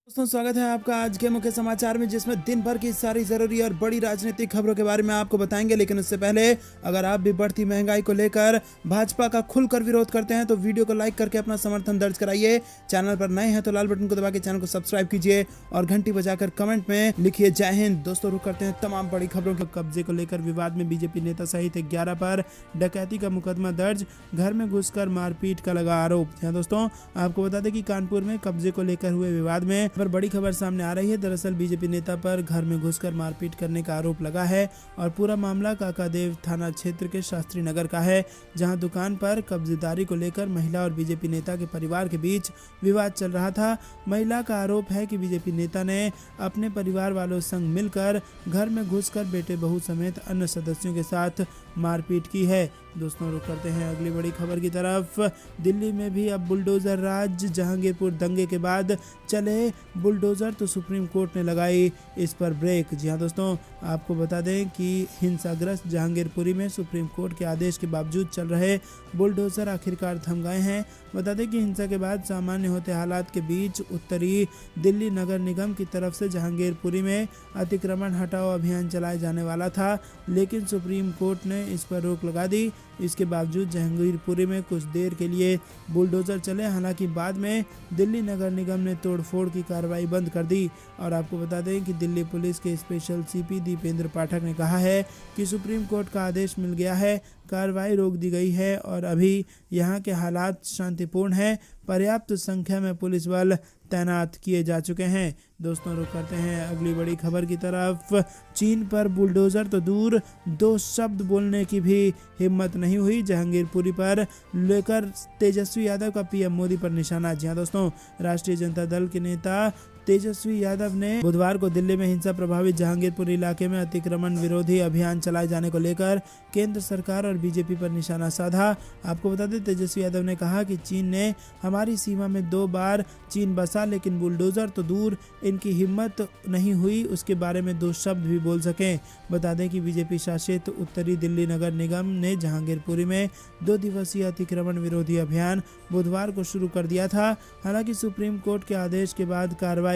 दोस्तों स्वागत है आपका आज के मुख्य समाचार में, जिसमें दिन भर की सारी जरूरी और बड़ी राजनीतिक खबरों के बारे में आपको बताएंगे। लेकिन उससे पहले अगर आप भी बढ़ती महंगाई को लेकर भाजपा का खुलकर विरोध करते हैं तो वीडियो को लाइक करके अपना समर्थन दर्ज कराइए। चैनल पर नए हैं तो लाल बटन को दबा के चैनल को सब्सक्राइब कीजिए और घंटी बजाकर कमेंट में लिखिए जय हिंद। दोस्तों रुक करते हैं तमाम बड़ी खबरों के। कब्जे को लेकर विवाद में बीजेपी नेता सहित 11 पर डकैती का मुकदमा दर्ज, घर में घुसकर मारपीट का लगा आरोप। दोस्तों आपको बता दें कि कानपुर में कब्जे को लेकर हुए विवाद में बड़ी खबर सामने आ रही है। दरअसल बीजेपी नेता पर घर में घुसकर मारपीट करने का आरोप लगा है और पूरा मामला काकादेव थाना क्षेत्र के शास्त्री नगर का है, जहां दुकान पर कब्जेदारी को लेकर महिला और बीजेपी नेता के परिवार के बीच विवाद चल रहा था। महिला का आरोप है कि बीजेपी नेता ने अपने परिवार वालों संग मिलकर घर में घुसकर बेटे बहू समेत अन्य सदस्यों के साथ मारपीट की है। दोस्तों रुक करते हैं अगली बड़ी खबर की तरफ। दिल्ली में भी अब बुलडोजर राज। जहांगीरपुर दंगे के बाद चले बुलडोजर तो सुप्रीम कोर्ट ने लगाई इस पर ब्रेक। जी हाँ दोस्तों, आपको बता दें कि हिंसाग्रस्त जहांगीरपुरी में सुप्रीम कोर्ट के आदेश के बावजूद चल रहे बुलडोजर आखिरकार थम गए हैं। बता दें कि हिंसा के बाद सामान्य होते हालात के बीच उत्तरी दिल्ली नगर निगम की तरफ से जहांगीरपुरी में अतिक्रमण हटाओ अभियान चलाया जाने वाला था, लेकिन सुप्रीम कोर्ट ने इस पर रोक लगा दी। इसके बावजूद जहांगीरपुरी में कुछ देर के लिए बुलडोजर चले, हालांकि बाद में दिल्ली नगर निगम ने तोड़फोड़ की कार्रवाई बंद कर दी। और आपको बता दें कि दिल्ली पुलिस के स्पेशल सीपी दीपेंद्र पाठक ने कहा है कि सुप्रीम कोर्ट का आदेश मिल गया है, कार्रवाई रोक दी गई है और अभी यहाँ के हालात शांतिपूर्ण हैं। पर्याप्त संख्या में पुलिस बल तैनात किए जा चुके हैं। दोस्तों रुक करते हैं अगली बड़ी खबर की तरफ। चीन पर बुलडोजर तो दूर, दो शब्द बोलने की भी हिम्मत नहीं हुई। जहांगीरपुरी पर लेकर तेजस्वी यादव का पीएम मोदी पर निशाना। जी हाँ दोस्तों, राष्ट्रीय जनता दल के नेता तेजस्वी यादव ने बुधवार को दिल्ली में हिंसा प्रभावित जहांगीरपुर इलाके में अतिक्रमण विरोधी अभियान चलाए जाने को लेकर केंद्र सरकार और बीजेपी पर निशाना साधा। आपको बता दें, तेजस्वी यादव ने कहा कि चीन ने हमारी सीमा में 2 बार चीन बसा, लेकिन बुलडोजर तो दूर, इनकी हिम्मत नहीं हुई उसके बारे में 2 शब्द भी बोल सकें। बता दें कि बीजेपी शासित उत्तरी दिल्ली नगर निगम ने जहांगीरपुरी में 2 दिवसीय अतिक्रमण विरोधी अभियान बुधवार को शुरू कर दिया था। हालांकि सुप्रीम कोर्ट के आदेश के बाद कार्रवाई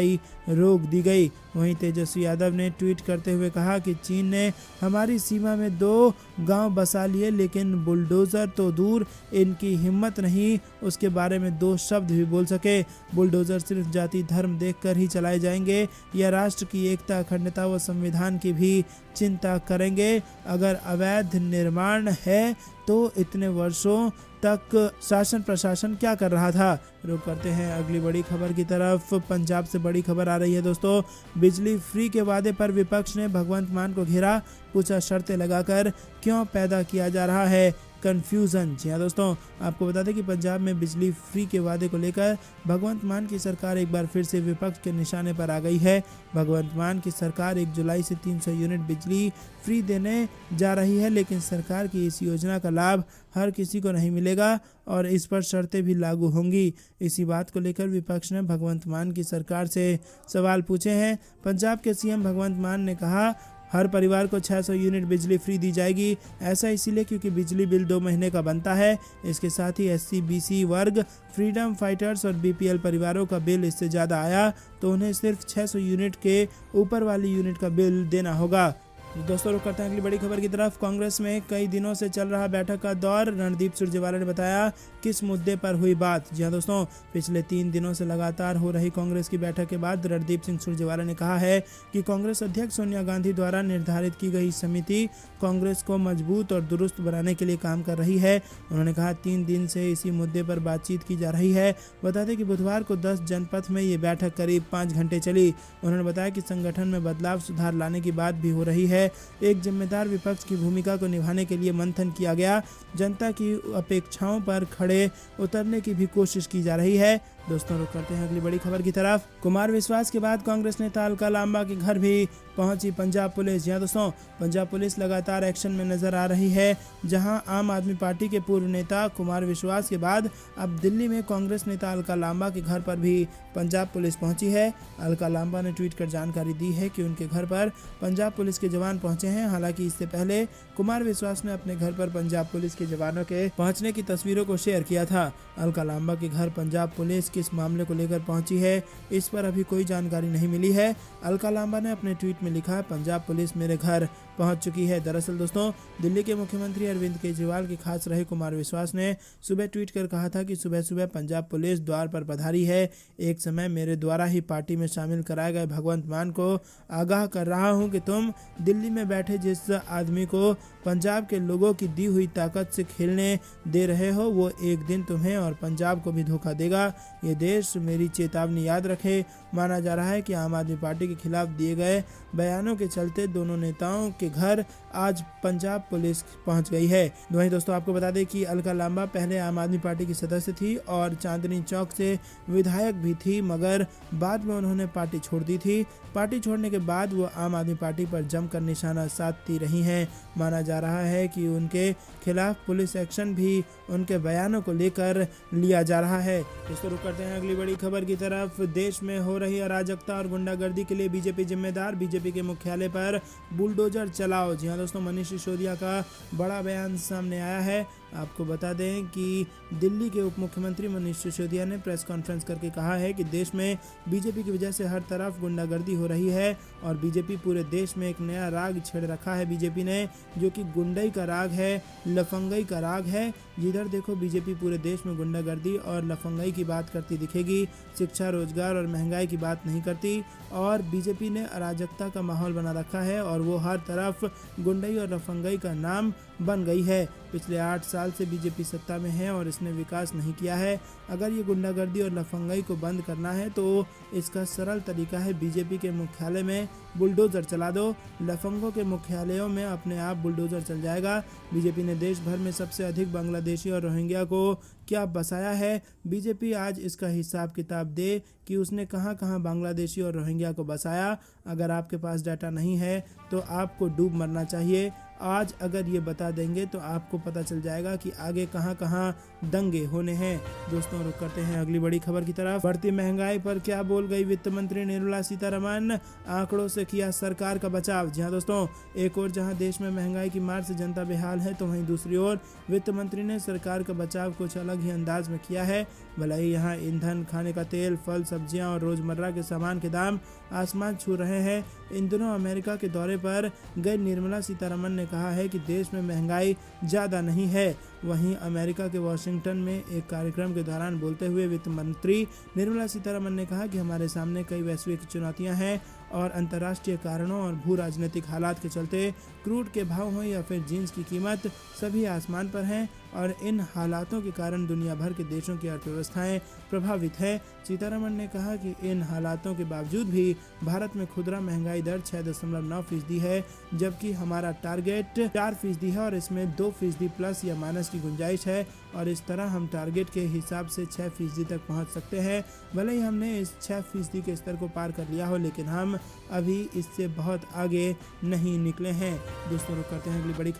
रोक दी गई। वहीं तेजस्वी यादव ने ट्वीट करते हुए कहा कि चीन ने हमारी सीमा में 2 गांव बसा लिए, लेकिन बुलडोजर तो दूर, इनकी हिम्मत नहीं उसके बारे में 2 शब्द भी बोल सके। बुलडोजर सिर्फ जाति धर्म देखकर ही चलाए जाएंगे या राष्ट्र की एकता, अखंडता व संविधान की भी चिंता करेंगे? अगर अवैध निर्माण है तो इतने वर्षों तक शासन प्रशासन क्या कर रहा था? रुक करते हैं अगली बड़ी खबर की तरफ। पंजाब से बड़ी खबर आ रही है दोस्तों। बिजली फ्री के वादे पर विपक्ष ने भगवंत मान को घेरा, पूछा शर्तें लगाकर क्यों पैदा किया जा रहा है कंफ्यूजन। जी हाँ दोस्तों, आपको बता दें कि पंजाब में बिजली फ्री के वादे को लेकर भगवंत मान की सरकार एक बार फिर से विपक्ष के निशाने पर आ गई है। भगवंत मान की सरकार 1 जुलाई से 300 यूनिट बिजली फ्री देने जा रही है, लेकिन सरकार की इस योजना का लाभ हर किसी को नहीं मिलेगा और इस पर शर्तें भी लागू होंगी। इसी बात को लेकर विपक्ष ने भगवंत मान की सरकार से सवाल पूछे हैं। पंजाब के सीएम भगवंत मान ने कहा, हर परिवार को 600 यूनिट बिजली फ्री दी जाएगी। ऐसा इसलिए क्योंकि बिजली बिल 2 महीने का बनता है। इसके साथ ही SC BC वर्ग, फ्रीडम फाइटर्स और BPL परिवारों का बिल इससे ज़्यादा आया तो उन्हें सिर्फ 600 यूनिट के ऊपर वाली यूनिट का बिल देना होगा। दोस्तों रुक करते हैं अगली बड़ी खबर की तरफ। कांग्रेस में कई दिनों से चल रहा बैठक का दौर, रणदीप सुरजेवाला ने बताया किस मुद्दे पर हुई बात। जी हाँ दोस्तों, पिछले 3 दिनों से लगातार हो रही कांग्रेस की बैठक के बाद रणदीप सिंह सुरजेवाला ने कहा है कि कांग्रेस अध्यक्ष सोनिया गांधी द्वारा निर्धारित की गई समिति कांग्रेस को मजबूत और दुरुस्त बनाने के लिए काम कर रही है। उन्होंने कहा 3 दिन से इसी मुद्दे पर बातचीत की जा रही है। बता दें कि बुधवार को 10 जनपथ में ये बैठक करीब 5 घंटे चली। उन्होंने बताया कि संगठन में बदलाव सुधार लाने की बात भी हो रही है। एक जिम्मेदार विपक्ष की भूमिका को निभाने के लिए मंथन किया गया। जनता की अपेक्षाओं पर खड़े उतरने की भी कोशिश की जा रही है। दोस्तों रुक करते हैं अगली बड़ी खबर की तरफ। कुमार विश्वास के बाद कांग्रेस नेता अलका लांबा के घर भी पहुंची पंजाब पुलिस। यहाँ दोस्तों, पंजाब पुलिस लगातार एक्शन में नजर आ रही है, जहां आम आदमी पार्टी के पूर्व नेता कुमार विश्वास के बाद अब दिल्ली में कांग्रेस नेता अलका लांबा के घर पर भी पंजाब पुलिस पहुंची है। अलका लांबा ने ट्वीट कर जानकारी दी है कि उनके घर पर पंजाब पुलिस के जवान पहुंचे हैं। हालांकि इससे पहले कुमार विश्वास ने अपने घर पर पंजाब पुलिस के जवानों के पहुंचने की तस्वीरों को शेयर किया था। अलका लांबा के घर पंजाब पुलिस किस मामले को लेकर पहुंची है, इस पर अभी कोई जानकारी नहीं मिली है। अलका लांबा ने अपने ट्वीट में लिखा, पंजाब पुलिस मेरे घर पहुंच चुकी है। दरअसल दोस्तों, दिल्ली के मुख्यमंत्री अरविंद केजरीवाल के खास रहे कुमार विश्वास ने सुबह ट्वीट कर कहा था कि सुबह सुबह पंजाब पुलिस द्वार पर पधारी है। एक समय मेरे द्वारा ही पार्टी में शामिल कराए गए भगवंत मान को आगाह कर रहा हूं कि तुम दिल्ली में बैठे जिस आदमी को पंजाब के लोगों की दी हुई ताकत से खेलने दे रहे हो, वो एक दिन तुम्हें और पंजाब को भी धोखा देगा। ये देश मेरी चेतावनी याद रखे। माना जा रहा है कि आम आदमी पार्टी के खिलाफ दिए गए बयानों के चलते दोनों नेताओं के घर आज पंजाब पुलिस पहुंच गई है। वहीं दोस्तों, आपको बता दें कि अलका लांबा पहले आम आदमी पार्टी की सदस्य थी और चांदनी चौक से विधायक भी थी, मगर बाद में उन्होंने पार्टी छोड़ दी थी। पार्टी छोड़ने के बाद वो आम आदमी पार्टी पर जमकर निशाना साधती रही हैं। माना जा रहा है कि उनके खिलाफ पुलिस एक्शन भी उनके बयानों को लेकर लिया जा रहा है। दोस्तों, रुक करते हैं अगली बड़ी खबर की तरफ। देश में हो रही अराजकता और गुंडागर्दी के लिए बीजेपी जिम्मेदार, बीजेपी के मुख्यालय पर बुलडोजर चलाओ। जी हाँ दोस्तों, मनीष सिसोदिया का बड़ा बयान सामने आया है। आपको बता दें कि दिल्ली के उप मुख्यमंत्री मनीष सिसोदिया ने प्रेस कॉन्फ्रेंस करके कहा है कि देश में बीजेपी की वजह से हर तरफ गुंडागर्दी हो रही है और बीजेपी पूरे देश में एक नया राग छेड़ रखा है बीजेपी ने, जो कि गुंडई का राग है, लफंगई का राग है। जिधर देखो बीजेपी पूरे देश में गुंडागर्दी और लफंगई की बात करती दिखेगी, शिक्षा, रोजगार और महंगाई की बात नहीं करती। और बीजेपी ने अराजकता का माहौल बना रखा है और वो हर तरफ गुंडई और लफंगई का नाम बन गई है। पिछले 8 साल से बीजेपी सत्ता में है और इसने विकास नहीं किया है। अगर ये गुंडागर्दी और लफंगई को बंद करना है तो इसका सरल तरीका है, बीजेपी के मुख्यालय में बुलडोजर चला दो। लफंगों के मुख्यालयों में अपने आप बुलडोजर चल जाएगा। बीजेपी ने देश भर में सबसे अधिक बांग्लादेशी और रोहिंग्या को क्या बसाया है। बीजेपी आज इसका हिसाब किताब दे कि उसने कहां कहां बांग्लादेशी और रोहिंग्या को बसाया। अगर आपके पास डाटा नहीं है तो आपको डूब मरना चाहिए। आज अगर ये बता देंगे तो आपको पता चल जाएगा कि आगे कहां कहां दंगे होने हैं। दोस्तों, रुक करते हैं अगली बड़ी खबर की तरफ। बढ़ती महंगाई पर क्या बोल गई वित्त मंत्री निर्मला सीतारमण, आंकड़ों से किया सरकार का बचाव। जी हाँ दोस्तों, एक और जहां देश में महंगाई की मार से जनता बेहाल है, तो वहीं दूसरी ओर वित्त मंत्री ने सरकार का बचाव कुछ अलग ही अंदाज में किया है। भले ही यहाँ ईंधन, खाने का तेल, फल, सब्जियां और रोजमर्रा के सामान के दाम आसमान छू रहे हैं। इन दिनों अमेरिका के दौरे पर गई निर्मला सीतारमण ने कहा है कि देश में महंगाई ज़्यादा नहीं है। वहीं अमेरिका के वाशिंगटन में एक कार्यक्रम के दौरान बोलते हुए वित्त मंत्री निर्मला सीतारमण ने कहा कि हमारे सामने कई वैश्विक चुनौतियां हैं और अंतर्राष्ट्रीय कारणों और भू राजनीतिक हालात के चलते क्रूड के भाव हो या फिर जींस की कीमत सभी आसमान पर हैं और इन हालातों के कारण दुनिया भर के देशों की अर्थव्यवस्थाएं प्रभावित है। सीतारमण ने कहा कि इन हालातों के बावजूद भी भारत में खुदरा महंगाई दर 6.9% है, जबकि हमारा टारगेट 4% है और इसमें 2% प्लस या माइनस की गुंजाइश है और इस तरह हम टारगेट के हिसाब से 6% तक पहुंच सकते हैं। भले ही हमने इस 6% के स्तर को पार कर लिया हो, लेकिन हम अभी इससे बहुत आगे नहीं निकले हैं। दोस्तों, रुक करते हैं अगली बड़ी